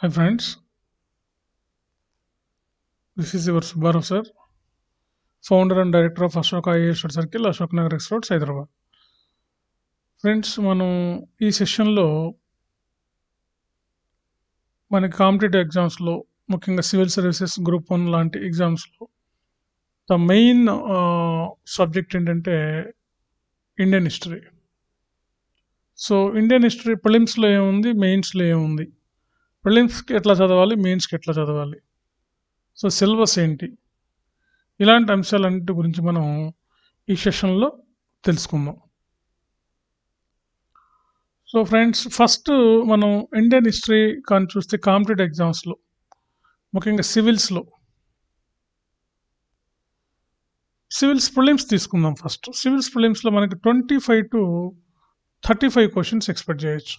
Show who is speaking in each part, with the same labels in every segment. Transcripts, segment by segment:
Speaker 1: Hi friends, this is your Subbarao sir, founder and director of Ashoka IAS Circle, Ashok Nagar X Road, Hyderabad. Friends మనం ఈ సెషన్లో మనకి competitive ఎగ్జామ్స్లో ముఖ్యంగా civil services group 1 లాంటి ఎగ్జామ్స్లో ద మెయిన్ సబ్జెక్ట్ ఏంటంటే Indian history. So Indian history ప్రిలిమ్స్లో ఏముంది, మెయిన్స్లో ఏముంది, ప్రిలిమ్స్కి ఎట్లా చదవాలి, మెయిన్స్కి ఎట్లా చదవాలి, సో సిలబస్ ఏంటి, ఇలాంటి అంశాలన్నిటి గురించి మనం ఈ సెషన్లో తెలుసుకుందాం. సో ఫ్రెండ్స్, ఫస్ట్ మనం ఇండియన్ హిస్టరీ కానీ చూస్తే కాంపిటేటివ్ ఎగ్జామ్స్లో ముఖ్యంగా సివిల్స్ ప్రిలిమ్స్ తీసుకుందాం. ఫస్ట్ సివిల్స్ ప్రిలిమ్స్లో మనకి 25 to 35 క్వశ్చన్స్ ఎక్స్పెక్ట్ చేయొచ్చు.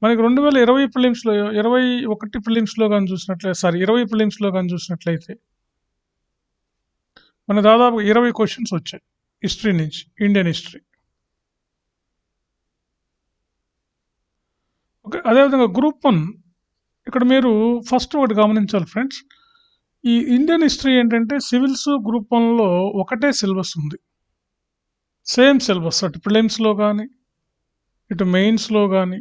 Speaker 1: మనకి 2020 ప్రిలిమ్స్లో 21 ప్రిలిమ్స్లో కానీ చూసినట్లయితే 20 ప్రిలిమ్స్లో కానీ చూసినట్లయితే మన దాదాపు 20 క్వశ్చన్స్ వచ్చాయి హిస్టరీ నుంచి, ఇండియన్ హిస్టరీ. ఓకే, అదేవిధంగా గ్రూప్ 1 ఇక్కడ మీరు ఫస్ట్ ఒకటి గమనించాలి ఫ్రెండ్స్. ఈ ఇండియన్ హిస్టరీ ఏంటంటే సివిల్స్ గ్రూప్ 1లో ఒకటే సిలబస్ ఉంది, సేమ్ సిలబస్. అటు ప్రిలిమ్స్లో కానీ ఇటు మెయిన్స్లో కానీ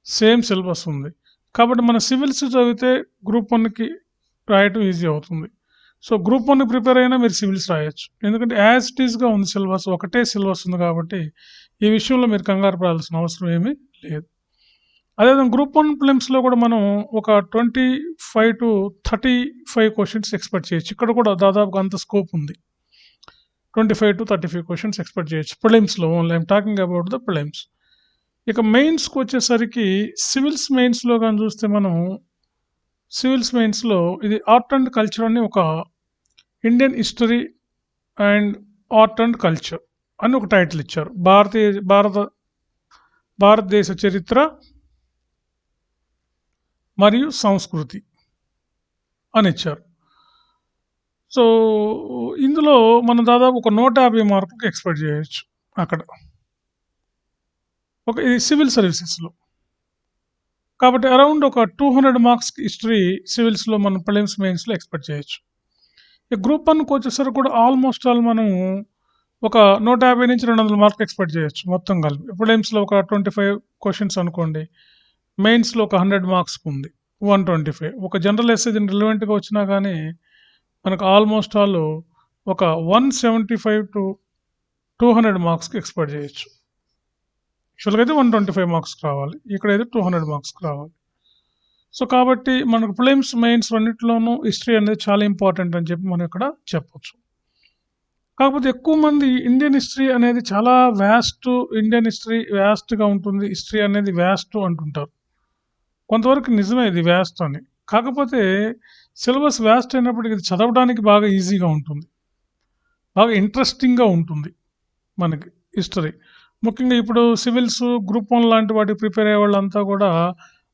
Speaker 1: సేమ్ సిలబస్ ఉంది. కాబట్టి మన సివిల్స్ చదివితే గ్రూప్ 1కి రాయటం ఈజీ అవుతుంది. సో గ్రూప్ 1కి ప్రిపేర్ అయినా మీరు సివిల్స్ రాయొచ్చు, ఎందుకంటే యాజ్ ఇట్ ఈస్గా ఉంది సిలబస్, ఒకటే సిలబస్ ఉంది. కాబట్టి ఈ విషయంలో మీరు కంగారు పడాల్సిన అవసరం ఏమీ లేదు. అదేవిధంగా గ్రూప్ 1 ప్రిలిమ్స్లో కూడా మనం ఒక 25 to 35 క్వశ్చన్స్ ఎక్స్పెక్ట్ చేయొచ్చు. ఇక్కడ కూడా దాదాపుగా అంత స్కోప్ ఉంది, 25 to 35 క్వశ్చన్స్ ఎక్స్పెక్ట్ చేయొచ్చు ప్రిలిమ్స్లో. Only I'm talking about the prelims. ఇక మెయిన్స్కి వచ్చేసరికి సివిల్స్ మెయిన్స్లో కానీ చూస్తే మనం సివిల్స్ మెయిన్స్లో ఇది ఆర్ట్ అండ్ కల్చర్ అని ఒక Indian history and art and culture అని ఒక టైటిల్ ఇచ్చారు. భారతదేశ చరిత్ర మరియు సంస్కృతి అని ఇచ్చారు. సో ఇందులో మనం దాదాపు ఒక 150 మార్కులకు ఎక్స్పెక్ట్ చేయొచ్చు అక్కడ. ఇది సివిల్ సర్వీసెస్లో. కాబట్టి అరౌండ్ ఒక 200 మార్క్స్కి హిస్టరీ సివిల్స్లో మనం ప్రిలిమ్స్ మెయిన్స్లో ఎక్స్పెక్ట్ చేయొచ్చు. ఈ గ్రూప్ 1కి వచ్చేసరికి కూడా ఆల్మోస్ట్ ఆల్ మనం ఒక 150 నుంచి 200 మార్కులు ఎక్స్పెక్ట్ చేయొచ్చు మొత్తం కలిపి. ప్రిలిమ్స్లో ఒక 25 క్వశ్చన్స్ అనుకోండి, మెయిన్స్లో ఒక 100 మార్క్స్కి ఉంది 125. ఒక జనరల్ ఎస్సే దీన్ని రిలవెంట్గా వచ్చినా కానీ మనకు ఆల్మోస్ట్ ఆల్ ఒక 175 to 200 మార్క్స్కి ఎక్స్పెక్ట్ చేయొచ్చు. యాక్చువల్గా అయితే 125 మార్క్స్కి రావాలి, ఇక్కడైతే 200 మార్క్స్కి రావాలి. సో కాబట్టి మనకు ప్రిలిమ్స్ మెయిన్స్ అన్నింటిలోనూ హిస్టరీ అనేది చాలా ఇంపార్టెంట్ అని చెప్పి మనం ఇక్కడ చెప్పొచ్చు. కాకపోతే ఎక్కువ మంది ఇండియన్ హిస్టరీ అనేది చాలా ఇండియన్ హిస్టరీ వ్యాస్ట్గా ఉంటుంది, హిస్టరీ అనేది వ్యాస్ట్ అంటుంటారు. కొంతవరకు నిజమే ఇది వ్యాస్ట్ అని. కాకపోతే సిలబస్ వ్యాస్ట్ అయినప్పటికీ ఇది చదవడానికి బాగా ఈజీగా ఉంటుంది, బాగా ఇంట్రెస్టింగ్గా ఉంటుంది మనకి హిస్టరీ. ముఖ్యంగా ఇప్పుడు సివిల్స్ గ్రూప్ 1 లాంటి వాటికి ప్రిపేర్ అయ్యే వాళ్ళంతా కూడా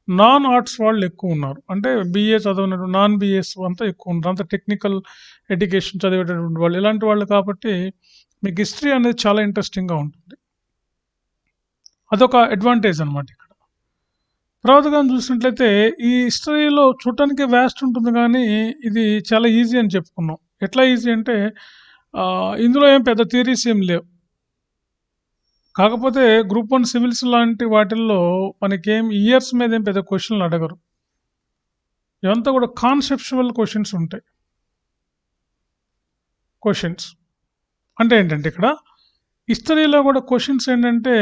Speaker 1: నాన్ ఆర్ట్స్ వాళ్ళు ఎక్కువ ఉన్నారు. అంటే బీఏ చదివినట్టు నాన్ బీఎస్ అంతా ఎక్కువ ఉన్నారు, అంత టెక్నికల్ ఎడ్యుకేషన్ చదివేటటువంటి వాళ్ళు, ఇలాంటి వాళ్ళు. కాబట్టి మీకు హిస్టరీ అనేది చాలా ఇంట్రెస్టింగ్గా ఉంటుంది, అదొక అడ్వాంటేజ్ అనమాట ఇక్కడ. తర్వాత కానీ చూసినట్లయితే ఈ హిస్టరీలో చూడటానికి వ్యాస్ట్ ఉంటుంది, కానీ ఇది చాలా ఈజీ అని చెప్పుకున్నాం. ఎట్లా ఈజీ అంటే ఇందులో ఏం పెద్ద థియరీస్ ఏం లేవు. కాకపోతే గ్రూప్ 1 సివిల్స్ లాంటి వాటిల్లో మనకేం ఇయర్స్ మీద ఏం పెద్ద క్వశ్చన్లు అడగరు, ఇవంతా కూడా కాన్సెప్చువల్ క్వశ్చన్స్ ఉంటాయి. క్వశ్చన్స్ అంటే ఏంటంటే ఇక్కడ హిస్టరీలో కూడా క్వశ్చన్స్ ఏంటంటే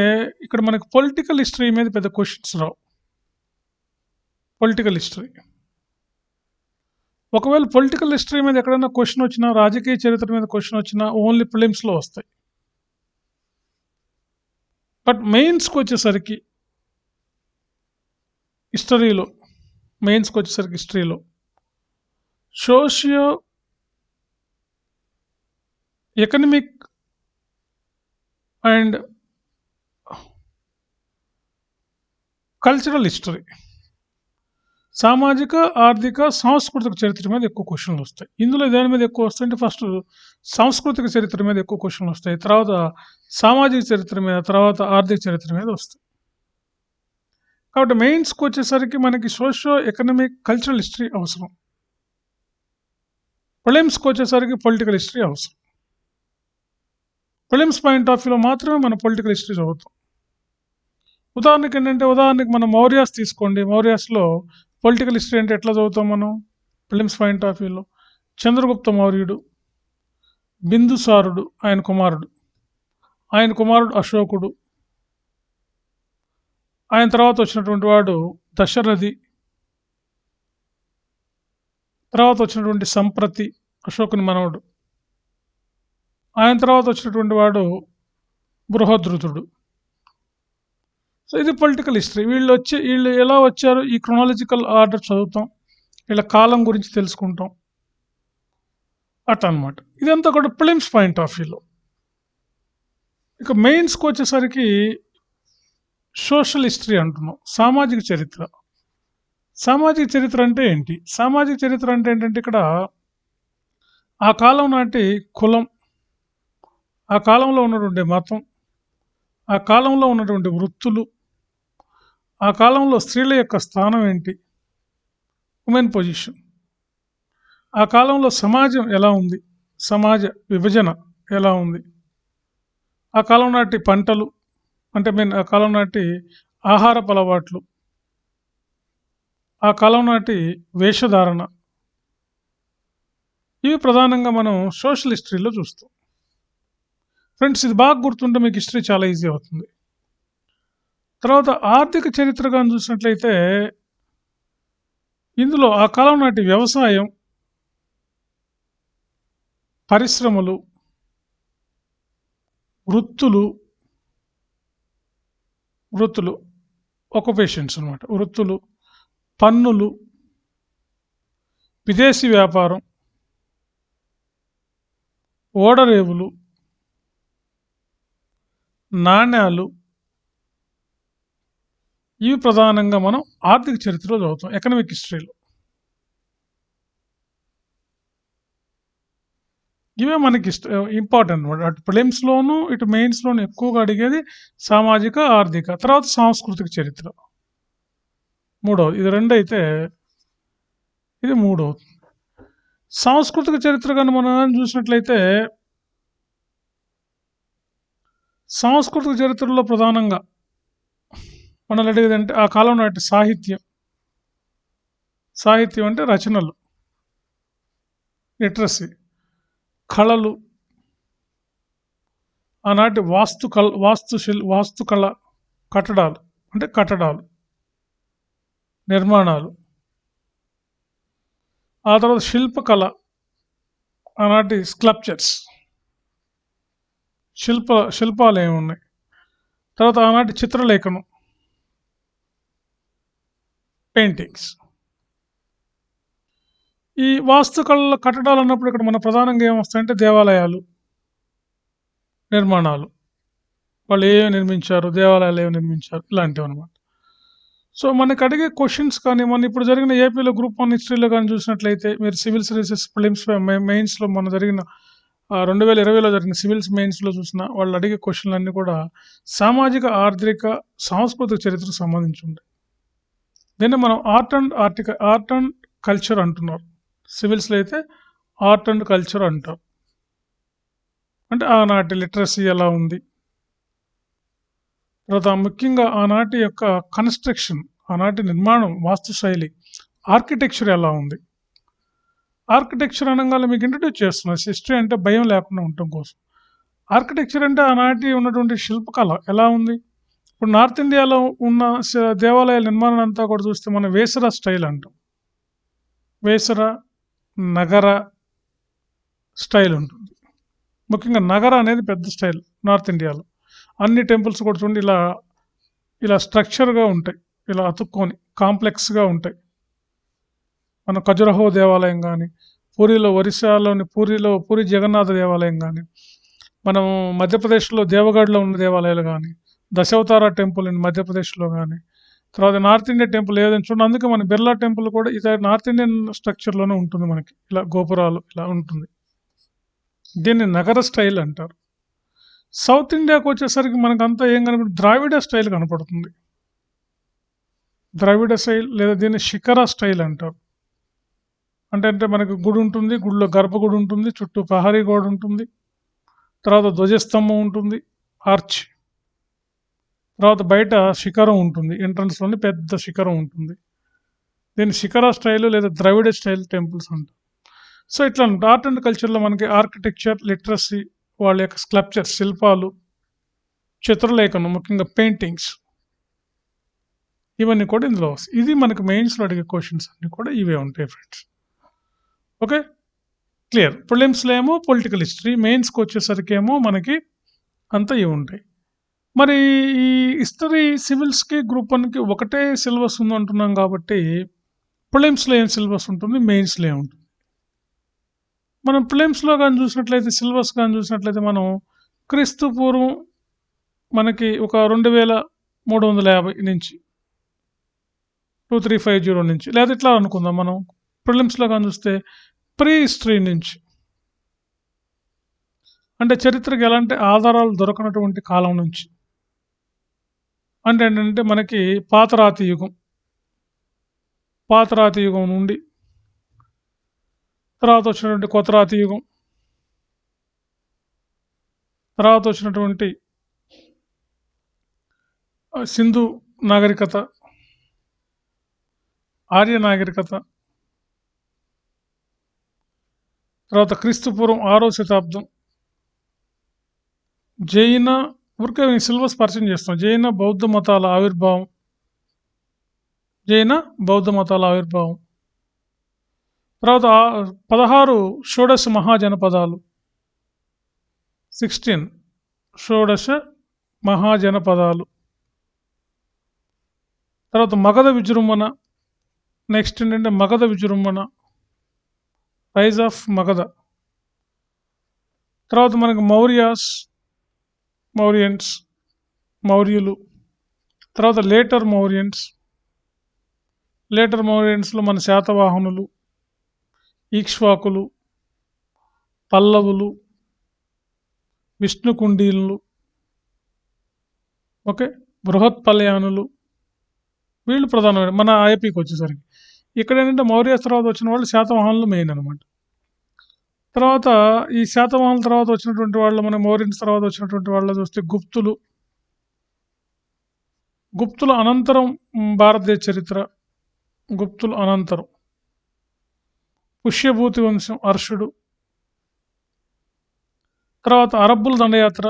Speaker 1: ఇక్కడ మనకు పొలిటికల్ హిస్టరీ మీద పెద్ద క్వశ్చన్స్ రావు. పొలిటికల్ హిస్టరీ ఒకవేళ పొలిటికల్ హిస్టరీ మీద ఎక్కడైనా క్వశ్చన్ వచ్చినా, రాజకీయ చరిత్ర మీద క్వశ్చన్ వచ్చినా ఓన్లీ ప్రిలిమ్స్లో వస్తాయి. బట్ మెయిన్స్కి వచ్చేసరికి హిస్టరీలో socio economic and cultural history, సామాజిక, ఆర్థిక, సాంస్కృతిక చరిత్ర మీద ఎక్కువ క్వశ్చన్లు వస్తాయి. ఇందులో దేని మీద ఎక్కువ వస్తాయంటే ఫస్ట్ సాంస్కృతిక చరిత్ర మీద ఎక్కువ క్వశ్చన్లు వస్తాయి, తర్వాత సామాజిక చరిత్ర మీద, తర్వాత ఆర్థిక చరిత్ర మీద వస్తాయి. కాబట్టి మెయిన్స్కి వచ్చేసరికి మనకి సోషియో ఎకనామిక్ కల్చరల్ హిస్టరీ అవసరం. ప్రిలిమ్స్కి వచ్చేసరికి పొలిటికల్ హిస్టరీ అవసరం. ప్రిలిమ్స్ పాయింట్ ఆఫ్ వ్యూలో మాత్రమే మనం పొలిటికల్ హిస్టరీ చదువుతాం. ఉదాహరణకి మనం మౌర్యాస్ తీసుకోండి. మౌర్యాస్లో పొలిటికల్ హిస్టరీ అంటే ఎట్లా చదువుతాం మనం ప్రిలిమ్స్ పాయింట్ ఆఫ్ వ్యూలో? చంద్రగుప్త మౌర్యుడు, బిందుసారుడు ఆయన కుమారుడు అశోకుడు, ఆయన తర్వాత వచ్చినటువంటి వాడు దశరథి, తర్వాత వచ్చినటువంటి సంప్రతి అశోకుని మనవడు, ఆయన తర్వాత వచ్చినటువంటి వాడు బృహద్రుతుడు. సో ఇది పొలిటికల్ హిస్టరీ. వీళ్ళు ఎలా వచ్చారు, ఈ క్రొనాలజికల్ ఆర్డర్ చదువుతాం, వీళ్ళ కాలం గురించి తెలుసుకుంటాం, అట్లా అనమాట. ఇదంతా కూడా ప్రిలిమ్స్ పాయింట్ ఆఫ్ వ్యూలో. ఇక మెయిన్స్కి వచ్చేసరికి సోషల్ హిస్టరీ అంటున్నాం. సామాజిక చరిత్ర. సామాజిక చరిత్ర అంటే ఏంటి? సామాజిక చరిత్ర అంటే ఏంటంటే ఇక్కడ ఆ కాలం నాటి కులం, ఆ కాలంలో ఉన్నటువంటి మతం, ఆ కాలంలో ఉన్నటువంటి వృత్తులు, ఆ కాలంలో స్త్రీల యొక్క స్థానం ఏంటి, ఉమెన్ పొజిషన్, ఆ కాలంలో సమాజం ఎలా ఉంది, సమాజ విభజన ఎలా ఉంది, ఆ కాలం నాటి పంటలు అంటే ఆ కాలం నాటి ఆహారపు అలవాట్లు, ఆ కాలం నాటి వేషధారణ, ఇవి ప్రధానంగా మనం సోషల్ హిస్టరీలో చూస్తాం. ఫ్రెండ్స్, ఇది బాగా గుర్తుంటే మీకు హిస్టరీ చాలా ఈజీ అవుతుంది. తర్వాత ఆర్థిక చరిత్రగా చూసినట్లయితే ఇందులో ఆ కాలం నాటి వ్యవసాయం, పరిశ్రమలు, వృత్తులు ఆక్యుపేషన్స్ అనమాట, వృత్తులు, పన్నులు, విదేశీ వ్యాపారం, ఓడరేవులు, నాణ్యాలు, ఇవి ప్రధానంగా మనం ఆర్థిక చరిత్రలో చదువుతాం, ఎకనామిక్ హిస్టరీలో. ఇవే మనకి ఇంపార్టెంట్ అనమాట. అటు ప్రిలిమ్స్లోను ఇటు మెయిన్స్లోను ఎక్కువగా అడిగేది సామాజిక, ఆర్థిక, తర్వాత సాంస్కృతిక చరిత్ర మూడవది. ఇది రెండు అయితే ఇది మూడవది. సాంస్కృతిక చరిత్ర కానీ మనం చూసినట్లయితే సాంస్కృతిక చరిత్రలో ప్రధానంగా మనం అడిగేదంటే ఆ కాలం నాటి సాహిత్యం అంటే రచనలు, లిటరసీ, కళలు, ఆనాటి వాస్తుకళ, కట్టడాలు, నిర్మాణాలు, ఆ తర్వాత శిల్పకళ, ఆనాటి స్కల్ప్చర్స్, శిల్పాలు ఏమున్నాయి, తర్వాత ఆనాటి చిత్రలేఖనం, పెయింటింగ్స్. ఈ వాస్తుకళ కట్టడాలు అన్నప్పుడు ఇక్కడ మన ప్రధానంగా ఏమొస్తాయంటే దేవాలయాలు, నిర్మాణాలు, వాళ్ళు ఏమి నిర్మించారు, దేవాలయాలు ఏమి నిర్మించారు, ఇలాంటివి అనమాట. సో మనకి అడిగే క్వశ్చన్స్ కానీ మన ఇప్పుడు జరిగిన ఏపీలో గ్రూప్ 1 హిస్టరీలో కానీ చూసినట్లయితే మీరు సివిల్ సర్వీసెస్ ప్రిలిమ్స్ మెయిన్స్లో మన జరిగిన 2020లో జరిగిన సివిల్స్ మెయిన్స్లో చూసిన వాళ్ళు అడిగే క్వశ్చన్లు అన్నీ కూడా సామాజిక, ఆర్థిక, సాంస్కృతిక చరిత్రకు సంబంధించి ఉంటాయి. దీన్ని మనం ఆర్ట్ అండ్ కల్చర్ అంటున్నారు. సివిల్స్లో అయితే ఆర్ట్ అండ్ కల్చర్ అంటారు. అంటే ఆనాటి లిటరసీ ఎలా ఉంది, తర్వాత ముఖ్యంగా ఆనాటి యొక్క కన్స్ట్రక్షన్, ఆనాటి నిర్మాణం, వాస్తుశైలి, ఆర్కిటెక్చర్ ఎలా ఉంది. ఆర్కిటెక్చర్ అనగానే మీకు ఇంట్రడ్యూస్ చేస్తున్నారు. హిస్టరీ అంటే భయం లేకుండా ఉండటం కోసం. ఆర్కిటెక్చర్ అంటే ఆనాటి ఉన్నటువంటి శిల్పకళ ఎలా ఉంది. ఇప్పుడు నార్త్ ఇండియాలో ఉన్న దేవాలయాల నిర్మాణం అంతా కూడా చూస్తే మనం వేసర స్టైల్ అంటాం. వేసర, నగర స్టైల్ ఉంటుంది. ముఖ్యంగా నగర అనేది పెద్ద స్టైల్ నార్త్ ఇండియాలో. అన్ని టెంపుల్స్ కూడా చూడండి ఇలా స్ట్రక్చర్గా ఉంటాయి, ఇలా అతుక్కొని కాంప్లెక్స్గా ఉంటాయి. మన ఖజురహో దేవాలయం కానీ, ఒరిస్సాలోని పూరి జగన్నాథ దేవాలయం కానీ, మనం మధ్యప్రదేశ్లో దేవగఢ్లో ఉన్న దేవాలయాలు కానీ, దశావతార టెంపుల్ ఇన్ మధ్యప్రదేశ్లో కానీ, తర్వాత నార్త్ ఇండియన్ టెంపుల్ ఏదైనా చూడండి. అందుకే మన బిర్లా టెంపుల్ కూడా ఇది నార్త్ ఇండియన్ స్ట్రక్చర్లోనే ఉంటుంది. మనకి ఇలా గోపురాలు ఇలా ఉంటుంది. దీన్ని నగర స్టైల్ అంటారు. సౌత్ ఇండియాకు వచ్చేసరికి మనకంతా ఏం కనపడుతుంది, ద్రావిడ స్టైల్ కనపడుతుంది. ద్రవిడ స్టైల్ లేదా దీన్ని శిఖర స్టైల్ అంటారు. అంటే మనకు గుడి ఉంటుంది, గుడిలో గర్భగుడి ఉంటుంది, చుట్టూ ప్రహరీ గోడ ఉంటుంది, తర్వాత ధ్వజస్తంభం ఉంటుంది, ఆర్చ్, తర్వాత బయట శిఖరం ఉంటుంది, ఎంట్రన్స్లోని పెద్ద శిఖరం ఉంటుంది. దీన్ని శిఖర స్టైల్ లేదా ద్రవిడ స్టైల్ టెంపుల్స్ అంటారు. సో ఇట్లా ఆర్ట్ అండ్ కల్చర్లో మనకి ఆర్కిటెక్చర్, లిటరసీ, వాళ్ళ యొక్క స్కల్ప్చర్, శిల్పాలు, చిత్రలేఖనం, ముఖ్యంగా పెయింటింగ్స్, ఇవన్నీ కూడా ఇందులో వస్తాయి. ఇది మనకి మెయిన్స్లో అడిగే క్వశ్చన్స్ అన్నీ కూడా ఇవే ఉంటాయి ఫ్రెండ్స్. Okay, clear. ప్రిలిమ్స్లో ఏమో పొలిటికల్ హిస్టరీ, మెయిన్స్కి వచ్చేసరికి ఏమో మనకి అంతా ఇవి ఉంటాయి. మరి ఈ హిస్టరీ సివిల్స్కి గ్రూప్ 1కి ఒకటే సిలబస్ ఉంది అంటున్నాం కాబట్టి ప్రిలిమ్స్లో ఏం సిలబస్ ఉంటుంది, మెయిన్స్లో ఏం ఉంటుంది. మనం ప్రిలిమ్స్లో కానీ చూసినట్లయితే, సిలబస్ కానీ చూసినట్లయితే, మనం క్రీస్తు పూర్వం మనకి ఒక 2350 నుంచి 2350 నుంచి, లేదా ఇట్లా అనుకుందాం మనం. ప్రిలిమ్స్లో కానీ చూస్తే ప్రీ హిస్టరీ నుంచి, అంటే చరిత్రకి ఎలాంటి ఆధారాలు దొరకనటువంటి కాలం నుంచి, అంటే ఏంటంటే మనకి పాతరాతి యుగం నుండి తర్వాత వచ్చినటువంటి కొత్త రాతి యుగం, తర్వాత వచ్చినటువంటి సింధు నాగరికత, ఆర్య నాగరికత, తర్వాత క్రీస్తుపూర్వం 6వ శతాబ్దం, జైన, ఊరికే సిలబస్ పరిచయం చేస్తాం, జైన బౌద్ధ మతాల ఆవిర్భావం, తర్వాత 16 షోడశ మహాజనపదాలు, 16 షోడశ మహాజనపదాలు, తర్వాత మగధ విజృంభణ, నెక్స్ట్ ఏంటంటే మగధ విజృంభణ, రైజ్ ఆఫ్ మగధ, తర్వాత మనకి మౌర్యులు, తర్వాత లేటర్ మౌరియన్స్లో మన శాతవాహనులు, ఈక్ష్వాకులు, పల్లవులు, విష్ణుకుండీలు, ఓకే, బృహత్పల్యానులు, వీళ్ళు ప్రధానమైన మన ఐపీకి వచ్చేసరికి. ఇక్కడ ఏంటంటే మౌర్య తర్వాత వచ్చిన వాళ్ళు శాతవాహనులు మెయిన్ అనమాట. తర్వాత ఈ శాతవాహనుల తర్వాత వచ్చినటువంటి వాళ్ళు, మన మౌర్యన్స్ తర్వాత వచ్చినటువంటి వాళ్ళు చూస్తే గుప్తుల అనంతరం భారతదేశ చరిత్ర, గుప్తుల అనంతరం పుష్యభూతి వంశం, హర్షుడు, తర్వాత అరబ్బుల దండయాత్ర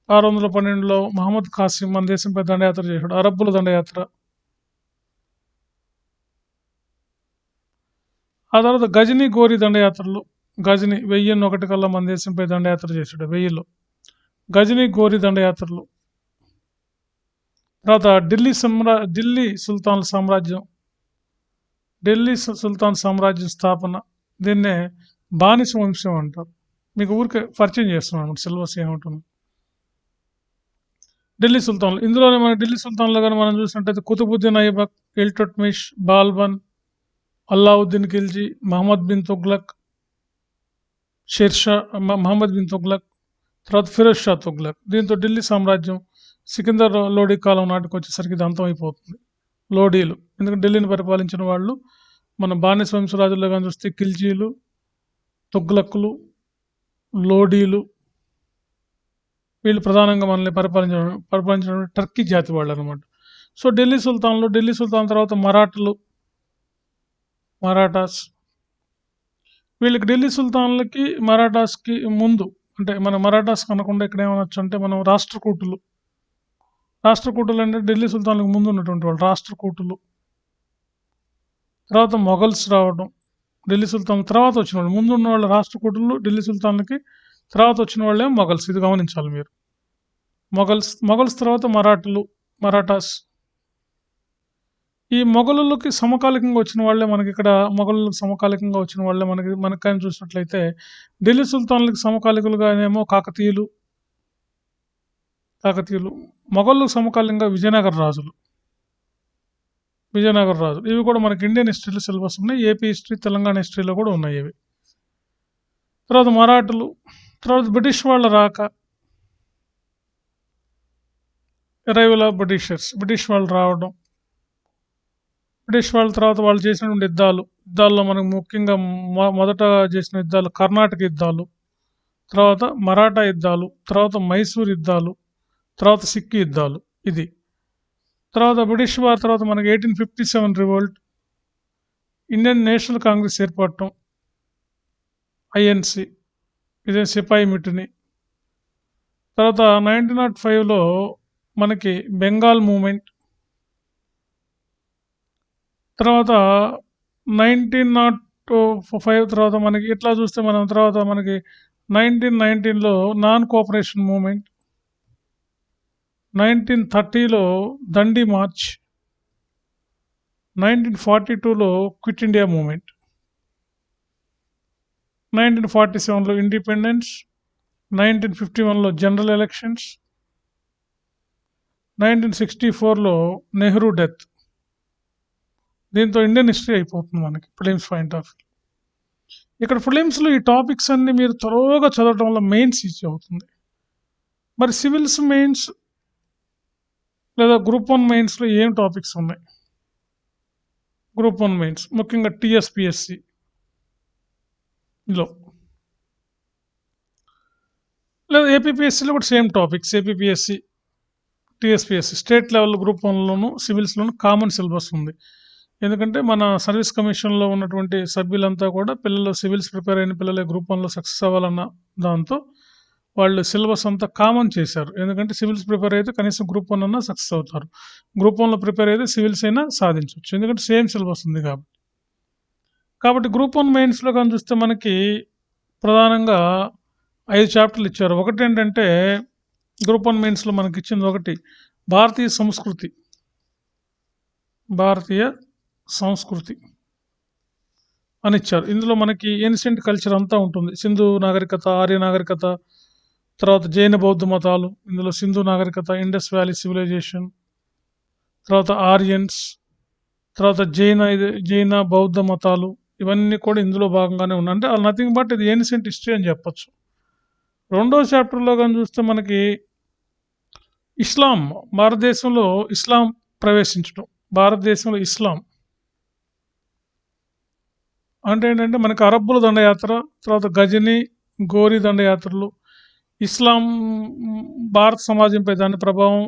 Speaker 1: 612లో మహమ్మద్ ఖాసిం మన దేశంపై దండయాత్ర చేశాడు, అరబ్బుల దండయాత్ర. ఆ తర్వాత గజనీ గోరీ దండయాత్రలు, గజనీ 1001 కల్లా మన దేశంపై దండయాత్ర చేశాడు, 1000లో గజనీ గోరీ దండయాత్రలు. తర్వాత ఢిల్లీ సుల్తాన్ సామ్రాజ్యం స్థాపన, దీన్నే బానిస వంశం అంటారు. మీకు ఊరికే పరిచయం చేస్తున్నాను సిలబస్ ఏముంటుంది. ఢిల్లీ సుల్తాన్లు, ఇందులోనే మన ఢిల్లీ సుల్తాన్లో కానీ మనం చూసినట్టయితే కుతుబుద్దీన్ ఐబక్, ఇల్టుట్మిష్, బాల్బన్, అల్లావుద్దీన్ ఖిల్జీ, మహమ్మద్ బిన్ తుగ్లక్, మహమ్మద్ బిన్ తుగ్లక్, తర్వాత ఫిరోజ్ షా తుగ్లక్. దీంతో ఢిల్లీ సామ్రాజ్యం సికిందర్ లోడీ కాలం నాటికి వచ్చేసరికి ఇది అంతమైపోతుంది. లోడీలు, ఎందుకంటే ఢిల్లీని పరిపాలించిన వాళ్ళు మన బానిస వంశరాజుల్లో కానీ చూస్తే ఖిల్జీలు, తుగ్లక్కులు, లోడీలు, వీళ్ళు ప్రధానంగా మనల్ని పరిపాలించిన టర్కీ జాతి వాళ్ళు అనమాట. సో ఢిల్లీ సుల్తాన్ తర్వాత మరాఠాస్, వీళ్ళకి ఢిల్లీ సుల్తాన్లకి మరాఠాస్కి ముందు, అంటే మన మరాఠాస్ కనకుండా ఇక్కడ ఏమనొచ్చు అంటే మనం రాష్ట్రకూటులు అంటే ఢిల్లీ సుల్తాన్లకు ముందు ఉన్నటువంటి వాళ్ళు రాష్ట్రకూటులు. తర్వాత మొఘల్స్ రావడం, ఢిల్లీ సుల్తాన్ తర్వాత వచ్చిన వాళ్ళు, ముందు ఉన్న వాళ్ళు రాష్ట్రకూటులు, ఢిల్లీ సుల్తాన్లకి తర్వాత వచ్చిన వాళ్ళే మొఘల్స్. ఇది గమనించాలి మీరు. మొఘల్స్ తర్వాత మరాఠాస్. ఈ మొఘలులకి సమకాలికంగా వచ్చిన వాళ్ళే మనకి ఇక్కడ, మనకి కానీ చూసినట్లయితే ఢిల్లీ సుల్తాన్లకి సమకాలికులుగానేమో కాకతీయులు, మొఘళ్ళకు సమకాలీనంగా విజయనగర రాజులు. ఇవి కూడా మనకి ఇండియన్ హిస్టరీలో సిలబస్ ఉన్నాయి, ఏపీ హిస్టరీ, తెలంగాణ హిస్టరీలో కూడా ఉన్నాయి ఇవి. తర్వాత మరాఠులు, తర్వాత బ్రిటిష్ వాళ్ళ రాక, అరైవల్ ఆఫ్ బ్రిటిష్ వాళ్ళు రావడం, బ్రిటిష్ వాళ్ళ తర్వాత వాళ్ళు చేసినటువంటి యుద్ధాల్లో మనకు ముఖ్యంగా మొదట చేసిన యుద్ధాలు కర్ణాటక యుద్ధాలు, తర్వాత మరాఠా యుద్ధాలు, తర్వాత మైసూర్ యుద్ధాలు, తర్వాత సిక్కి యుద్ధాలు. ఇది తర్వాత బ్రిటిష్ వారి తర్వాత మనకి 1857 రివోల్ట్, ఇండియన్ నేషనల్ కాంగ్రెస్ ఏర్పడటం, ఐఎన్సి, ఇదే సిపాయి మిటిని. తర్వాత 1905లో మనకి బెంగాల్ మూమెంట్. తర్వాత 1905 తర్వాత మనకి ఇట్లా చూస్తే మనం తర్వాత మనకి 1919లో నాన్ కోఆపరేషన్ మూమెంట్, 1930లో దండి మార్చ్, 1942లో క్విట్ ఇండియా మూమెంట్, 1947లో ఇండిపెండెన్స్, 1951లో జనరల్ ఎలక్షన్స్, 1964లో నెహ్రూ డెత్. దీంతో ఇండియన్ హిస్టరీ అయిపోతుంది మనకి ఫిలిమ్స్ పాయింట్ ఆఫ్ వ్యూ. ఇక్కడ ఫిలిమ్స్లో ఈ టాపిక్స్ అన్ని మీరు త్వరగా చదవటం వల్ల మెయిన్స్ ఈజీ అవుతుంది. మరి సివిల్స్ మెయిన్స్ లేదా గ్రూప్ 1 మెయిన్స్లో ఏం టాపిక్స్ ఉన్నాయి? గ్రూప్ 1 మెయిన్స్ ముఖ్యంగా టీఎస్పిఎస్సిలో లేదా ఏపీపీఎస్సిలో కూడా same topics. APPSC, TSPSC state level group 1లోను సివిల్స్లోను కామన్ సిలబస్ ఉంది. ఎందుకంటే మన సర్వీస్ కమిషన్లో ఉన్నటువంటి సభ్యులంతా కూడా పిల్లలు సివిల్స్ ప్రిపేర్ అయిన పిల్లలే గ్రూప్ 1లో సక్సెస్ అవ్వాలన్న దాంతో వాళ్ళు సిలబస్ అంతా కామన్ చేశారు. ఎందుకంటే సివిల్స్ ప్రిపేర్ అయితే కనీసం గ్రూప్ 1 అన్నా సక్సెస్ అవుతారు, గ్రూప్ 1లో ప్రిపేర్ అయితే సివిల్స్ అయినా సాధించవచ్చు, ఎందుకంటే సేమ్ సిలబస్ ఉంది కాబట్టి గ్రూప్ 1 మెయిన్స్లో కానీ చూస్తే మనకి ప్రధానంగా 5 చాప్టర్లు ఇచ్చారు. ఒకటి ఏంటంటే గ్రూప్ 1 మెయిన్స్లో మనకి ఇచ్చింది ఒకటి భారతీయ సంస్కృతి అని ఇచ్చారు. ఇందులో మనకి ఏన్షియంట్ కల్చర్ అంతా ఉంటుంది. సింధు నాగరికత, ఆర్య నాగరికత, తర్వాత జైన బౌద్ధ మతాలు, ఇందులో సింధు నాగరికత, ఇండస్ వ్యాలీ సివిలైజేషన్, తర్వాత ఆర్యన్స్, తర్వాత జైన బౌద్ధ మతాలు, ఇవన్నీ కూడా ఇందులో భాగంగానే ఉన్నాయి. అంటే నథింగ్ బట్ ఇది ఏన్షియంట్ హిస్టరీ అని చెప్పచ్చు. రెండో చాప్టర్లో కానీ చూస్తే మనకి ఇస్లాం, భారతదేశంలో ఇస్లాం ప్రవేశించడం, భారతదేశంలో ఇస్లాం అంటే ఏంటంటే మనకి అరబ్బుల దండయాత్ర, తర్వాత గజని, గోరీ దండయాత్రలు, ఇస్లాం భారత సమాజంపై దాని ప్రభావం,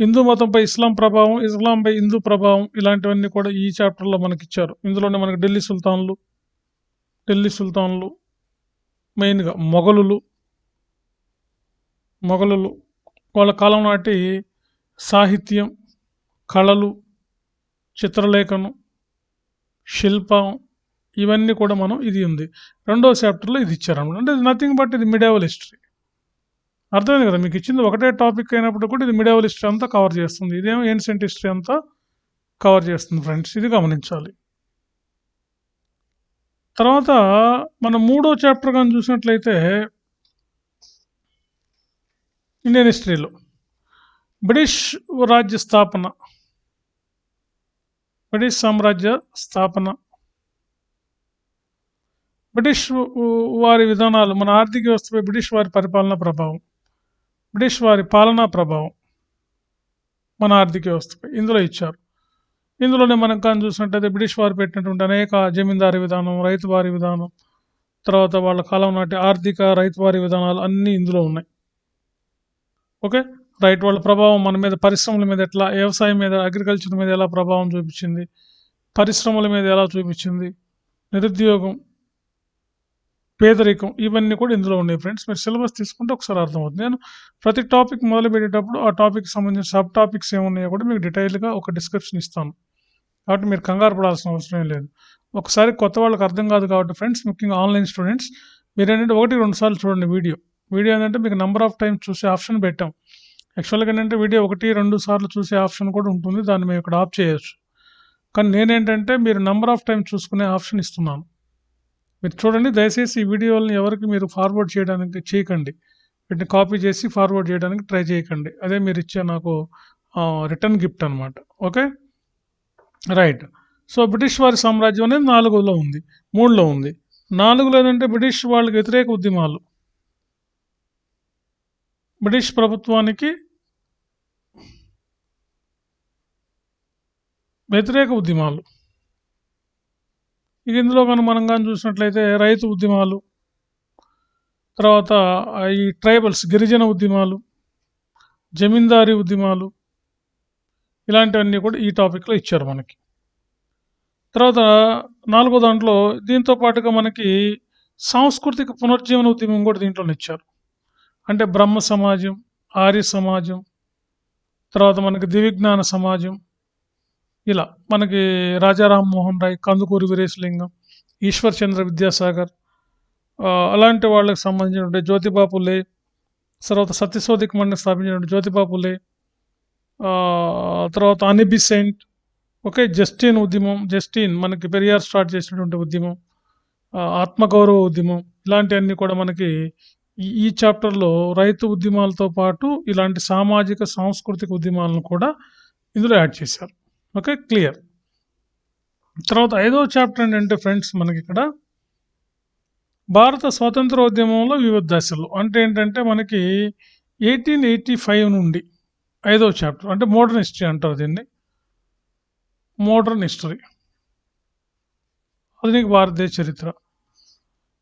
Speaker 1: హిందూ మతంపై ఇస్లాం ప్రభావం, ఇస్లాంపై హిందూ ప్రభావం, ఇలాంటివన్నీ కూడా ఈ చాప్టర్లో మనకి ఇచ్చారు. ఇందులోనే మనకి ఢిల్లీ సుల్తాన్లు మెయిన్గా మొఘలులు వాళ్ళ కాలం నాటి సాహిత్యం, కళలు, చిత్రలేఖనం, శిల్పం, ఇవన్నీ కూడా మనం ఇది ఉంది. రెండో చాప్టర్లో ఇది ఇచ్చారన్నమాట. అంటే నథింగ్ బట్ ఇది మిడేవల్ హిస్టరీ. అర్థమైంది కదా, మీకు ఇచ్చింది ఒకటే టాపిక్ అయినప్పుడు కూడా ఇది మిడేవల్ హిస్టరీ అంతా కవర్ చేస్తుంది, ఇదేమో ఏన్షియంట్ హిస్టరీ అంతా కవర్ చేస్తుంది ఫ్రెండ్స్, ఇది గమనించాలి. తర్వాత మనం మూడో చాప్టర్ కానీ చూసినట్లయితే ఇండియన్ హిస్టరీలో బ్రిటిష్ సామ్రాజ్య స్థాపన, బ్రిటిష్ వారి విధానాలు, మన ఆర్థిక వ్యవస్థపై బ్రిటిష్ వారి పాలనా ప్రభావం మన ఆర్థిక వ్యవస్థపై ఇందులో ఇచ్చారు. ఇందులోనే మనం కానీ చూసినట్టయితే బ్రిటిష్ వారు పెట్టినటువంటి అనేక జమీందారీ విధానం, రైతువారీ విధానం, తర్వాత వాళ్ళ కాలం నాటి ఆర్థిక రైతువారీ విధానాలు అన్నీ ఇందులో ఉన్నాయి. Okay right. వాళ్ళ ప్రభావం మన మీద, పరిశ్రమల మీద ఎట్లా, వ్యవసాయం మీద, అగ్రికల్చర్ మీద ఎలా ప్రభావం చూపించింది, పరిశ్రమల మీద ఎలా చూపించింది, నిరుద్యోగం, పేదరికం, ఇవన్నీ కూడా ఇందులో ఉన్నాయి ఫ్రెండ్స్. మీరు సిలబస్ తీసుకుంటే ఒకసారి అర్థమవుతుంది. నేను ప్రతి టాపిక్ మొదలు పెట్టేటప్పుడు ఆ టాపిక్ సంబంధించిన సబ్ టాపిక్స్ ఏమున్నాయో కూడా మీకు డీటెయిల్గా ఒక డిస్క్రిప్షన్ ఇస్తాను, కాబట్టి మీరు కంగారు పడాల్సిన అవసరం లేదు. ఒకసారి కొత్త వాళ్ళకి అర్థం కాదు కాబట్టి ఫ్రెండ్స్, ముఖ్యంగా ఆన్లైన్ స్టూడెంట్స్, మీరు ఏంటంటే 1-2 సార్లు చూడండి వీడియో ఏంటంటే మీకు నెంబర్ ఆఫ్ టైమ్స్ చూసే ఆప్షన్ పెట్టాం. యాక్చువల్గా ఏంటంటే వీడియో 1-2 సార్లు చూసే ఆప్షన్ కూడా ఉంటుంది, దాన్ని మేము ఇక్కడ ఆఫ్ చేయొచ్చు. కానీ నేనేంటంటే మీరు నెంబర్ ఆఫ్ టైమ్స్ చూసుకునే ఆప్షన్ ఇస్తున్నాను. మీరు చూడండి, దయచేసి ఈ వీడియోని ఎవరికి మీరు ఫార్వర్డ్ చేయకండి, వీటిని కాపీ చేసి ఫార్వర్డ్ చేయడానికి ట్రై చేయకండి. అదే మీరు ఇచ్చే నాకు రిటర్న్ గిఫ్ట్ అనమాట. Okay right. సో బ్రిటిష్ వారి సామ్రాజ్యం అనేది 3లో ఉంది. 4లో ఏంటంటే బ్రిటిష్ వాళ్ళకి వ్యతిరేక ఉద్యమాలు, బ్రిటిష్ ప్రభుత్వానికి వ్యతిరేక ఉద్యమాలు. ఇక ఇందులో మనం కానీ చూసినట్లయితే రైతు ఉద్యమాలు, తర్వాత ఈ ట్రైబల్స్ గిరిజన ఉద్యమాలు, జమీందారీ ఉద్యమాలు, ఇలాంటివన్నీ కూడా ఈ టాపిక్లో ఇచ్చారు మనకి. తర్వాత 4వ దాంట్లో దీంతో పాటుగా మనకి సాంస్కృతిక పునర్జీవన ఉద్యమం కూడా దీంట్లోనే ఇచ్చారు. అంటే బ్రహ్మ సమాజం, ఆర్య సమాజం, తర్వాత మనకి దివిజ్ఞాన సమాజం, ఇలా మనకి రాజా రామ్మోహన్ రాయ్, కందుకూరి వీరేశలింగం, ఈశ్వర్ చంద్ర విద్యాసాగర్, అలాంటి వాళ్ళకి సంబంధించిన జ్యోతిబా పులే, తర్వాత సత్యశోధిక మండలి స్థాపించిన జ్యోతిబా పులే, తర్వాత అని బిసెంట్, ఓకే, జస్టిన్ ఉద్యమం, జస్టిన్ మనకి పెరియార్ స్టార్ట్ చేసినటువంటి ఉద్యమం, ఆత్మగౌరవ ఉద్యమం, ఇలాంటివన్నీ కూడా మనకి ఈ చాప్టర్లో రైతు ఉద్యమాలతో పాటు ఇలాంటి సామాజిక సాంస్కృతిక ఉద్యమాలను కూడా ఇందులో యాడ్ చేశారు. Okay, clear. తర్వాత 5వ చాప్టర్ ఏంటంటే ఫ్రెండ్స్ మనకి ఇక్కడ భారత స్వాతంత్రోద్యమంలో వివిధ దశలు. అంటే ఏంటంటే మనకి 1885 నుండి 5వ చాప్టర్ అంటే మోడర్న్ హిస్టరీ అంటారు దీన్ని. మోడర్న్ హిస్టరీ, ఆధునిక భారతదేశ చరిత్ర.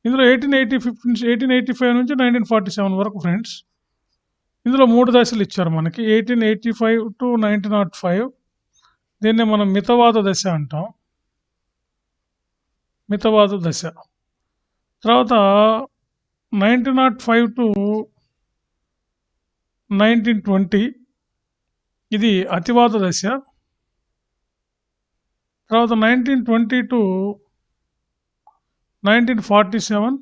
Speaker 1: ఇందులో 1885 నుంచి 1947 వరకు ఫ్రెండ్స్. ఇందులో 3 దశలు ఇచ్చారు మనకి. 1885 to 1905 దీన్నే మనం మితవాద దశ అంటాం. మితవాద దశ. తర్వాత 1905 to 1920 ఇది అతివాద దశ. తర్వాత 1920 to 1947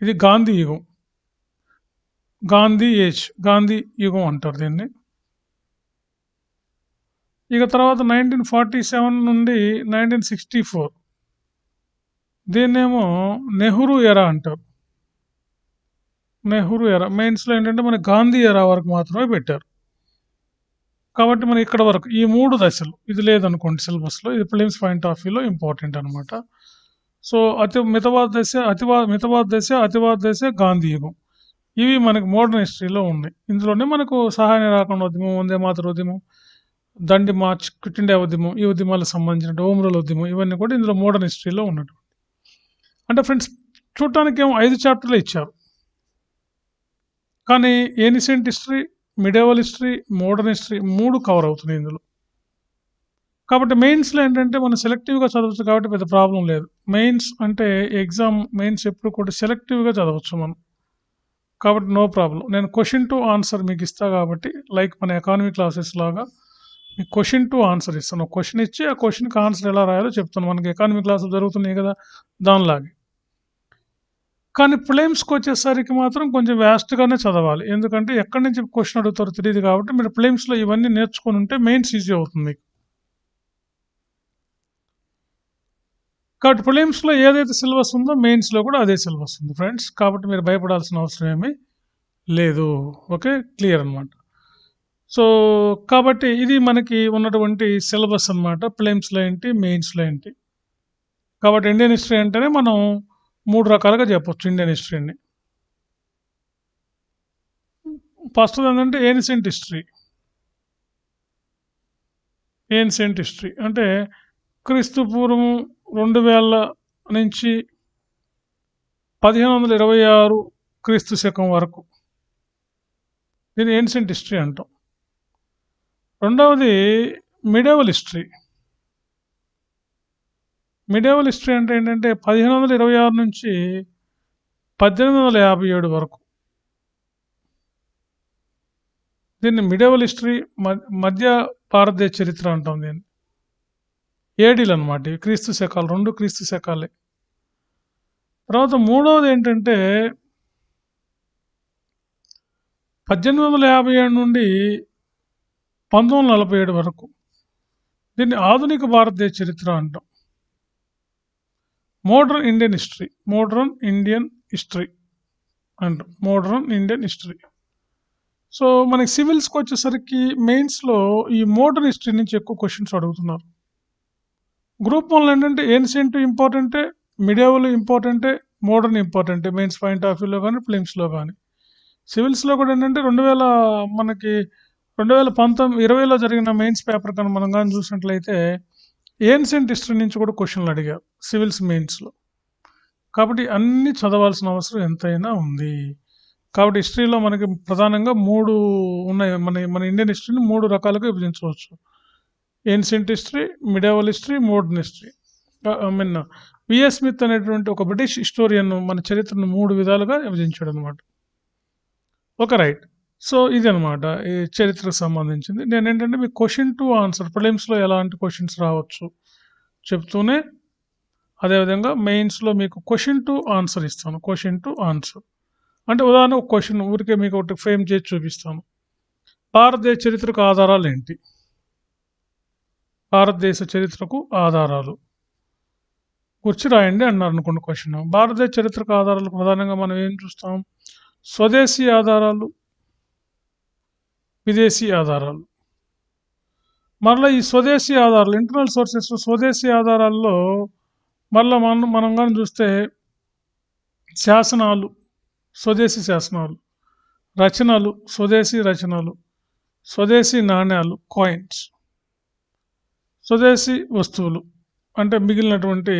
Speaker 1: ఇది గాంధీ యుగం. గాంధీ ఏజ్, గాంధీ యుగం అంటారు దీన్ని. ఇక తర్వాత 1947 నుండి 1964 దీన్నేమో నెహ్రూ ఎరా అంటారు. నెహ్రూ ఎరా మెయిన్స్లో ఏంటంటే మన గాంధీ ఎరా వరకు మాత్రమే పెట్టారు. కాబట్టి మనం ఇక్కడ వరకు ఈ 3 దశలు, ఇది లేదనుకోండి సిలబస్లో, ఇది ప్రిలిమ్స్ పాయింట్ ఆఫ్ వ్యూలో ఇంపార్టెంట్ అనమాట. సో మితవాద దశ, అతివాద దశ, గాంధీ యుగం, ఇవి మనకు మోడర్న్ హిస్టరీలో ఉన్నాయి. ఇందులోనే మనకు సహాయ నిరాకరణ ఉద్యమం, వందే మాతర ఉద్యమం, దండి మార్చ్, క్విట్ ఇండియా ఉద్యమం, ఈ ఉద్యమాలకు సంబంధించిన హోమ్ రూల్ ఉద్యమం, ఇవన్నీ కూడా ఇందులో మోడర్న్ హిస్టరీలో ఉన్నటువంటి. అంటే ఫ్రెండ్స్ చూడటానికి ఏమో 5 చాప్టర్లు ఇచ్చారు, కానీ ancient history, medieval history, modern history 3 cover అవుతున్నాయి ఇందులో. కాబట్టి మెయిన్స్లో ఏంటంటే మనం సెలెక్టివ్గా చదవచ్చు కాబట్టి పెద్ద ప్రాబ్లం లేదు. మెయిన్స్ అంటే ఎగ్జామ్ మెయిన్స్ ఎప్పుడు కూడా సెలెక్టివ్గా చదవచ్చు మనం, కాబట్టి నో ప్రాబ్లం. నేను క్వశ్చన్ టు ఆన్సర్ మీకు ఇస్తాను కాబట్టి, లైక్ మన ఎకానమీ క్లాసెస్ లాగా మీకు క్వశ్చన్ టు ఆన్సర్ ఇస్తాను. క్వశ్చన్ ఇచ్చి ఆ క్వశ్చన్కి ఆన్సర్ ఎలా రాయాలో చెప్తాను. మనకి ఎకానమీ క్లాసులు జరుగుతున్నాయి కదా దానిలాగే. కానీ ప్రిలిమ్స్కి వచ్చేసరికి మాత్రం కొంచెం వ్యాస్ట్గానే చదవాలి. ఎందుకంటే ఎక్కడి నుంచి క్వశ్చన్ అడుగుతారో తెలియదు కాబట్టి మీరు ప్రిలిమ్స్లో ఇవన్నీ నేర్చుకుని ఉంటే మెయిన్స్ ఈజీ అవుతుంది మీకు. కాబట్టి ప్రిలిమ్స్లో ఏదైతే సిలబస్ ఉందో మెయిన్స్లో కూడా అదే సిలబస్ ఉంది ఫ్రెండ్స్. కాబట్టి మీరు భయపడాల్సిన అవసరం ఏమీ లేదు. ఓకే, క్లియర్ అనమాట. సో కాబట్టి ఇది మనకి ఉన్నటువంటి సిలబస్ అనమాట. ప్రిలిమ్స్లో ఏంటి, మెయిన్స్లో ఏంటి. కాబట్టి ఇండియన్ హిస్టరీ అంటేనే మనం 3 రకాలుగా చెప్పొచ్చు ఇండియన్ హిస్టరీని. ఫస్ట్ ఏంటంటే ఏన్షియంట్ హిస్టరీ. ఏన్షియంట్ హిస్టరీ అంటే క్రీస్తు పూర్వం 2000 నుంచి 1526 క్రీస్తు శకం వరకు దీన్ని ఏన్షియంట్ హిస్టరీ అంటాం. రెండవది మిడేవల్ హిస్టరీ. మిడేవల్ హిస్టరీ అంటే ఏంటంటే 1526 నుంచి 1857 వరకు దీన్ని మిడేవల్ హిస్టరీ, మధ్య భారతదేశ చరిత్ర అంటాం దీన్ని. ఏడీలు అనమాట, క్రీస్తు శకాలు, 2 క్రీస్తు శకాలే. తర్వాత మూడవది ఏంటంటే 1857 నుండి 1947 వరకు దీన్ని ఆధునిక భారతదేశ చరిత్ర అంటాం. Modern Indian history, modern Indian history అంటాం, మోడర్న్ ఇండియన్ హిస్టరీ. సో మనకి సివిల్స్కి వచ్చేసరికి మెయిన్స్లో ఈ మోడర్న్ హిస్టరీ నుంచి ఎక్కువ క్వశ్చన్స్ అడుగుతున్నారు. గ్రూప్ 1 ఏంటంటే ఏన్షియంట్ ఇంపార్టెంటే, మిడేవల్ ఇంపార్టెంటే, మోడర్న్ ఇంపార్టెంటే మెయిన్స్ పాయింట్ ఆఫ్ వ్యూలో కానీ ప్రిలిమ్స్లో కానీ. సివిల్స్లో కూడా ఏంటంటే 2000 మనకి 2020లో జరిగిన మెయిన్స్ పేపర్ కనుక మనం గాని చూసినట్లయితే ఏన్షియంట్ హిస్టరీ నుంచి కూడా క్వెషన్‌లు అడిగారు సివిల్స్ మెయిన్స్‌లో. కాబట్టి అన్నీ చదవాల్సిన అవసరం ఎంతైనా ఉంది. కాబట్టి హిస్టరీలో మనకి ప్రధానంగా 3 ఉన్నాయి. మన ఇండియన్ హిస్టరీని 3 రకాలుగా విభజించవచ్చు. Ancient history, medieval history, modern history. I mean V S Smith అనేటువంటి ఒక బ్రిటిష్ హిస్టోరియన్ మన చరిత్రను 3 విధాలుగా విభజించాడనమాట. ఓకే. రైట్. సో, ఇదనమాట ఈ చరిత్రకు సంబంధించింది. నేనేంటంటే మీకు క్వెషన్ టు ఆన్సర్ ప్రిలిమ్స్‌లో ఎలాంటి క్వెషన్స్ రావచ్చు చెప్తూనే, అదేవిధంగా మెయిన్స్‌లో మీకు క్వెషన్ టు ఆన్సర్ ఇస్తాను. Question to answer. అంటే ఉదాహరణకు ఒక క్వెషన్ ఊరికే మీకు ఒకటి ఫ్రేమ్ చేసి చూపిస్తాను. భారతదేశ చరిత్రకు ఆధారాలేంటి? భారతదేశ చరిత్రకు ఆధారాలు గురించి రాయండి అన్నారనుకోండి క్వెషన్. భారతదేశ చరిత్రకు ఆధారాలు ప్రధానంగా మనం ఏం చూస్తాం? స్వదేశీ ఆధారాలు, విదేశీ ఆధారాలు. మరలా ఈ స్వదేశీ ఆధారాలు ఇంటర్నల్ సోర్సెస్ స్వదేశీ ఆధారాల్లో మరలా మనం గాని చూస్తే శాసనాలు, స్వదేశీ శాసనాలు, రచనలు, స్వదేశీ రచనలు, స్వదేశీ నాణేలు, కాయిన్స్, స్వదేశీ వస్తువులు అంటే మిగిలినటువంటి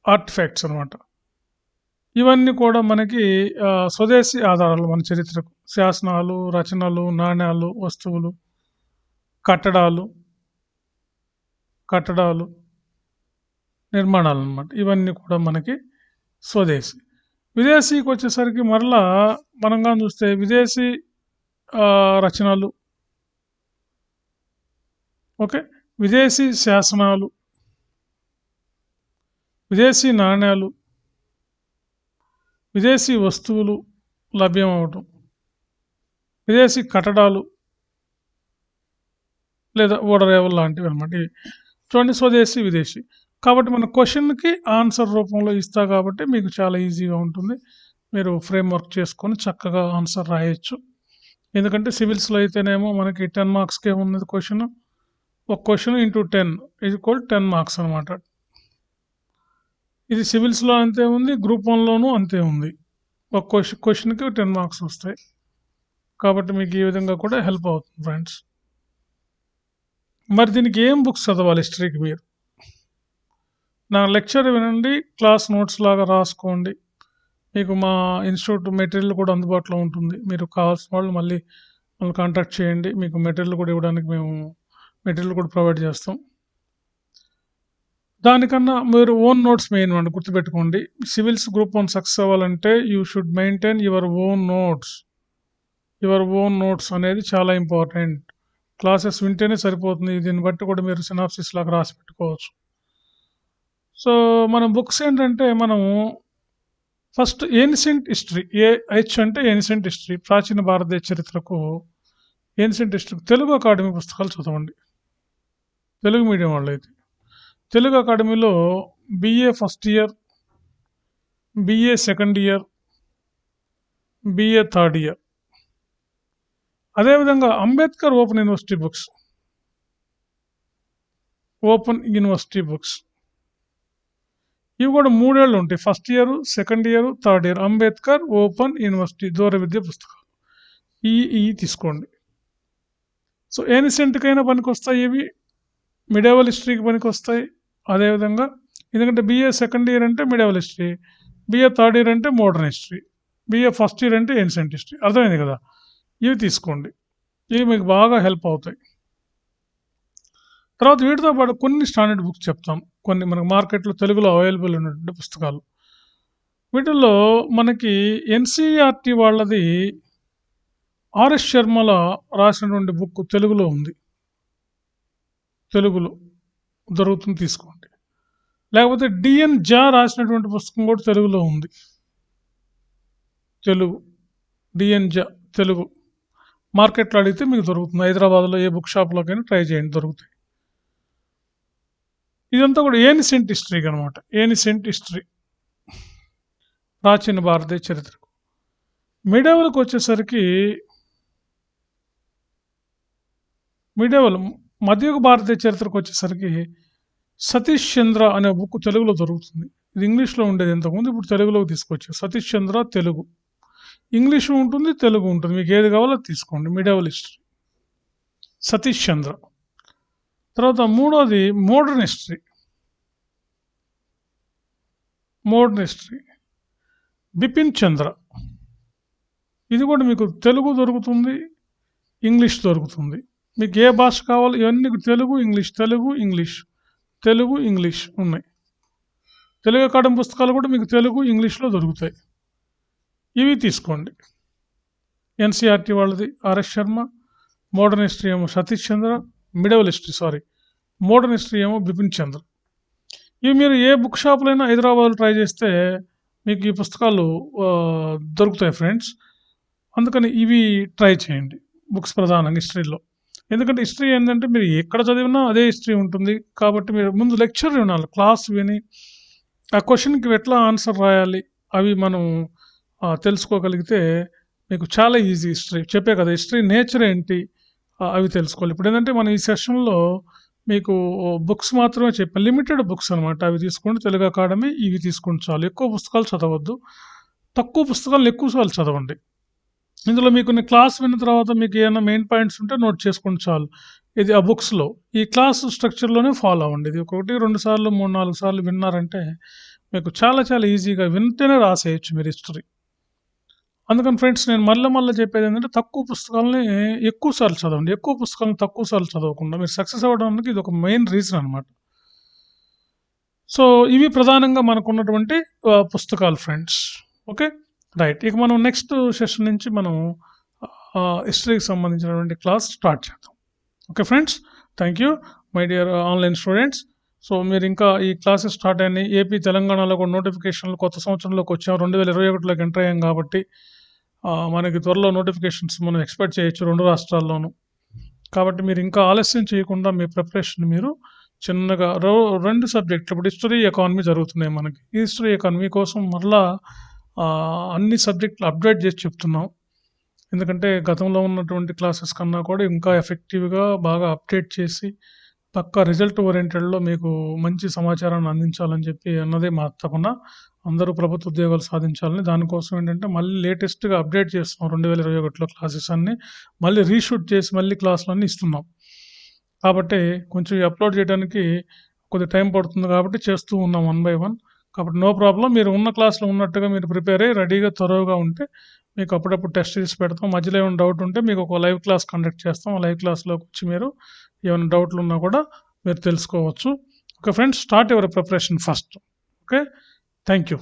Speaker 1: ఆర్టిఫాక్ట్స్ అనమాట. ఇవన్నీ కూడా మనకి స్వదేశీ ఆధారాలు మన చరిత్రకు. శాసనాలు, రచనలు, నాణేలు, వస్తువులు, కట్టడాలు, నిర్మాణాలనమాట. ఇవన్నీ కూడా మనకి స్వదేశీ. విదేశీకి వచ్చేసరికి మరలా మనం గాని చూస్తే విదేశీ రచనలు, ఓకే. విదేశీ శాసనాలు, విదేశీ నాణేలు, విదేశీ వస్తువులు లభ్యమవ్వటం, విదేశీ కట్టడాలు లేదా ఓడరేవులు లాంటివి అనమాట. చూడండి స్వదేశీ, విదేశీ. కాబట్టి మన క్వెషన్‌కి ఆన్సర్ రూపంలో ఇస్తా కాబట్టి మీకు చాలా ఈజీగా ఉంటుంది. మీరు ఫ్రేమ్ వర్క్ చేసుకొని చక్కగా ఆన్సర్ రాయొచ్చు. ఎందుకంటే సివిల్స్‌లో అయితేనేమో మనకి 10 మార్క్స్‌కే ఉన్నది క్వెషన్. ఒక క్వెషన్ ఇంటూ 10 ఈక్వల్ 10 మార్క్స్ అనమాట. ఇది సివిల్స్‌లో అంతే ఉంది. గ్రూప్ 1లోనూ అంతే ఉంది. ఒక క్వెషన్‌కి 10 మార్క్స్ వస్తాయి. కాబట్టి మీకు ఈ విధంగా కూడా హెల్ప్ అవుతుంది ఫ్రెండ్స్. మరి దీనికి ఏం బుక్స్ చదవాలి హిస్టరీకి మీరు? నా లెక్చర్ వినండి, క్లాస్ నోట్స్ లాగా రాసుకోండి. మీకు మా ఇన్‌స్టిట్యూట్ మెటీరియల్ కూడా అందుబాటులో ఉంటుంది. మీరు కావాల్సిన వాళ్ళు మళ్ళీ కాంటాక్ట్ చేయండి. మీకు మెటీరియల్ కూడా ఇవ్వడానికి మేము మెటీరియల్ కూడా ప్రొవైడ్ చేస్తాం. దానికన్నా మీరు ఓన్ నోట్స్ మెయిన్ అండి గుర్తుపెట్టుకోండి. సివిల్స్ గ్రూప్ 1 సక్సెస్ అవ్వాలంటే you should maintain your own notes. Your own notes అనేది చాలా ఇంపార్టెంట్. క్లాసెస్ వింటేనే సరిపోతుంది. దీన్ని బట్టి కూడా మీరు సినాప్సిస్ లాగా రాసి పెట్టుకోవచ్చు. సో, మన బుక్స్ ఏంటంటే మనము ఫస్ట్ ఏన్షియంట్ హిస్టరీ ఏహెచ్ అంటే ఏన్షియంట్ హిస్టరీ ప్రాచీన భారతదేశ చరిత్రకు ఏన్షియంట్ హిస్టరీ తెలుగు అకాడమీ పుస్తకాలు చదవండి. తెలుగు మీడియం వాళ్ళైతే తెలుగు అకాడమీలో BA first year, BA second year, BA third year. అదేవిధంగా Ambedkar open university books, open university books ఇవి కూడా 3 ఏళ్ళు ఉంటాయి. First year, second year, third year. Ambedkar open university దూర విద్య పుస్తకాలు ఇవి తీసుకోండి. సో ఏన్షియంట్కైనా పనికొస్తాయి ఇవి, మిడేవల్ హిస్టరీకి పనికొస్తాయి. అదేవిధంగా ఎందుకంటే BA సెకండ్ ఇయర్ అంటే మిడేవల్ హిస్టరీ, BA థర్డ్ ఇయర్ అంటే modern history, BA first year అంటే ఏన్షియంట్ హిస్టరీ. అర్థమైంది కదా? ఇవి తీసుకోండి. ఇవి మీకు బాగా హెల్ప్ అవుతాయి. తర్వాత వీటితో పాటు కొన్ని స్టాండర్డ్ బుక్స్ చెప్తాం. కొన్ని మనకు మార్కెట్లో తెలుగులో అవైలబుల్ ఉన్నటువంటి పుస్తకాలు. వీటిల్లో మనకి NCERT వాళ్ళది RS శర్మల రాసినటువంటి బుక్ తెలుగులో ఉంది. తెలుగులో దొరుకుతుంది, తీసుకోండి. లేకపోతే DN జా రాసినటువంటి పుస్తకం కూడా తెలుగులో ఉంది. తెలుగు DN జా తెలుగు మార్కెట్లో అడిగితే మీకు దొరుకుతుంది. హైదరాబాద్లో ఏ బుక్ షాప్లోకైనా ట్రై చేయండి, దొరుకుతాయి. ఇదంతా కూడా ఏన్షియంట్ హిస్టరీకి అనమాట. ఏన్షియంట్ హిస్టరీ ప్రాచీన భారతదేశ చరిత్రకు. మిడేవల్కి వచ్చేసరికి మధ్యయుగ భారతదేశ చరిత్రకు వచ్చేసరికి సతీష్ చంద్ర అనే బుక్ తెలుగులో దొరుకుతుంది. ఇది ఇంగ్లీష్లో ఉండేది ఇంతకుముందు, ఇప్పుడు తెలుగులోకి తీసుకొచ్చారు. సతీష్ చంద్ర తెలుగు. ఇంగ్లీషు ఉంటుంది, తెలుగు ఉంటుంది. మీకు ఏది కావాలో తీసుకోండి. మిడేవల్ హిస్టరీ సతీష్ చంద్ర. తర్వాత మూడోది మోడర్న్ హిస్టరీ. బిపిన్ చంద్ర. ఇది కూడా మీకు తెలుగు దొరుకుతుంది, ఇంగ్లీష్ దొరుకుతుంది. మీకు ఏ భాష కావాలో ఇవన్నీ తెలుగు ఇంగ్లీష్ ఉన్నాయి. తెలుగు అకాడమీ పుస్తకాలు కూడా మీకు తెలుగు ఇంగ్లీష్లో దొరుకుతాయి. ఇవి తీసుకోండి. ఎన్సీఆర్టీ వాళ్ళది ఆర్ఎస్ శర్మ, మోడర్న్ హిస్టరీ ఏమో సతీష్ చంద్ర, మోడర్న్ హిస్టరీ ఏమో బిపిన్ చంద్ర. ఇవి మీరు ఏ బుక్ షాప్లో అయినా హైదరాబాద్లో ట్రై చేస్తే మీకు ఈ పుస్తకాలు దొరుకుతాయి ఫ్రెండ్స్. అందుకని ఇవి ట్రై చేయండి బుక్స్ ప్రధానంగా హిస్టరీలో. ఎందుకంటే హిస్టరీ ఏంటంటే మీరు ఎక్కడ చదివినా అదే హిస్టరీ ఉంటుంది. కాబట్టి మీరు ముందు లెక్చర్ వినాలి, క్లాస్ విని ఆ క్వశ్చన్కి ఎట్లా ఆన్సర్ రాయాలి అవి మనం తెలుసుకోగలిగితే మీకు చాలా ఈజీ. హిస్టరీ చెప్పే కదా, హిస్టరీ నేచర్ ఏంటి అవి తెలుసుకోవాలి. ఇప్పుడు ఏంటంటే మనం ఈ సెషన్లో మీకు బుక్స్ మాత్రమే చెప్పాను, లిమిటెడ్ బుక్స్ అనమాట. అవి తీసుకోండి, తెలుగు అకాడమీ ఇవి తీసుకోండి చాలు. ఎక్కువ పుస్తకాలు చదవద్దు, తక్కువ పుస్తకాలు ఎక్కువసార్లు చదవండి. ఇందులో మీకు క్లాస్ విన్న తర్వాత మీకు ఏమైనా మెయిన్ పాయింట్స్ ఉంటే నోట్ చేసుకోండి చాలు. ఇది ఆ బుక్స్లో ఈ క్లాస్ స్ట్రక్చర్లోనే ఫాలో అవ్వండి. ఇది 1, 2 సార్లు 3, 4 సార్లు విన్నారంటే మీకు చాలా చాలా ఈజీగా వింటేనే రాసేయచ్చు మీరు హిస్టరీ. అందుకని ఫ్రెండ్స్ నేను మళ్ళీ చెప్పేది ఏంటంటే తక్కువ పుస్తకాలని ఎక్కువ సార్లు చదవండి. ఎక్కువ పుస్తకాలను తక్కువ సార్లు చదవకుండా మీరు సక్సెస్ అవ్వడానికి ఇది ఒక మెయిన్ రీజన్ అనమాట. సో ఇవి ప్రధానంగా మనకు ఉన్నటువంటి పుస్తకాలు ఫ్రెండ్స్. Okay right. ఇక మనం నెక్స్ట్ సెషన్ నుంచి మనం హిస్టరీకి సంబంధించినటువంటి క్లాస్ స్టార్ట్ చేద్దాం. Okay friends, thank you my dear online students. So మీరు ఇంకా ఈ క్లాసెస్ స్టార్ట్ అయినాయి. ఏపీ తెలంగాణలో కూడా నోటిఫికేషన్లు కొత్త సంవత్సరంలోకి వచ్చాం, 2021లోకి ఎంటర్ అయ్యాం. కాబట్టి మనకి త్వరలో నోటిఫికేషన్స్ మనం ఎక్స్పెక్ట్ చేయొచ్చు 2 రాష్ట్రాల్లోనూ. కాబట్టి మీరు ఇంకా ఆలస్యం చేయకుండా మీ ప్రిపరేషన్ మీరు చిన్నగా 2 సబ్జెక్టులు, ఇప్పుడు హిస్టరీ ఎకానమీ జరుగుతున్నాయి మనకి. ఈ హిస్టరీ ఎకానమీ కోసం మరలా అన్ని సబ్జెక్టులు అప్డేట్ చేసి చెప్తున్నాం. ఎందుకంటే గతంలో ఉన్నటువంటి క్లాసెస్ కన్నా కూడా ఇంకా ఎఫెక్టివ్గా బాగా అప్డేట్ చేసి పక్కా రిజల్ట్ ఓరియంటెడ్లో మీకు మంచి సమాచారాన్ని అందించాలని చెప్పి అన్నదే మా తపన. అందరూ ప్రభుత్వ ఉద్యోగాలు సాధించాలని. దానికోసం ఏంటంటే మళ్ళీ లేటెస్ట్గా అప్డేట్ చేస్తున్నాం. 2021లో క్లాసెస్ అన్నీ మళ్ళీ రీషూట్ చేసి మళ్ళీ క్లాసులన్నీ ఇస్తున్నాం. కాబట్టి కొంచెం అప్లోడ్ చేయడానికి కొద్దిగా టైం పడుతుంది, కాబట్టి చేస్తూ ఉన్నాం 1 by 1. కాబట్టి నో ప్రాబ్లం. మీరు ఉన్న క్లాస్లో ఉన్నట్టుగా మీరు ప్రిపేర్ అయ్యి రెడీగా త్వరగా ఉంటే మీకు అప్పుడప్పుడు టెస్ట్ చేసి పెడతాం. మధ్యలో ఏమైనా డౌట్ ఉంటే మీకు ఒక లైవ్ క్లాస్ కండక్ట్ చేస్తాం. ఆ లైవ్ క్లాస్లోకి వచ్చి మీరు ఏమైనా డౌట్లు ఉన్నా కూడా మీరు తెలుసుకోవచ్చు. Okay friends, start your preparation first. Okay, thank you.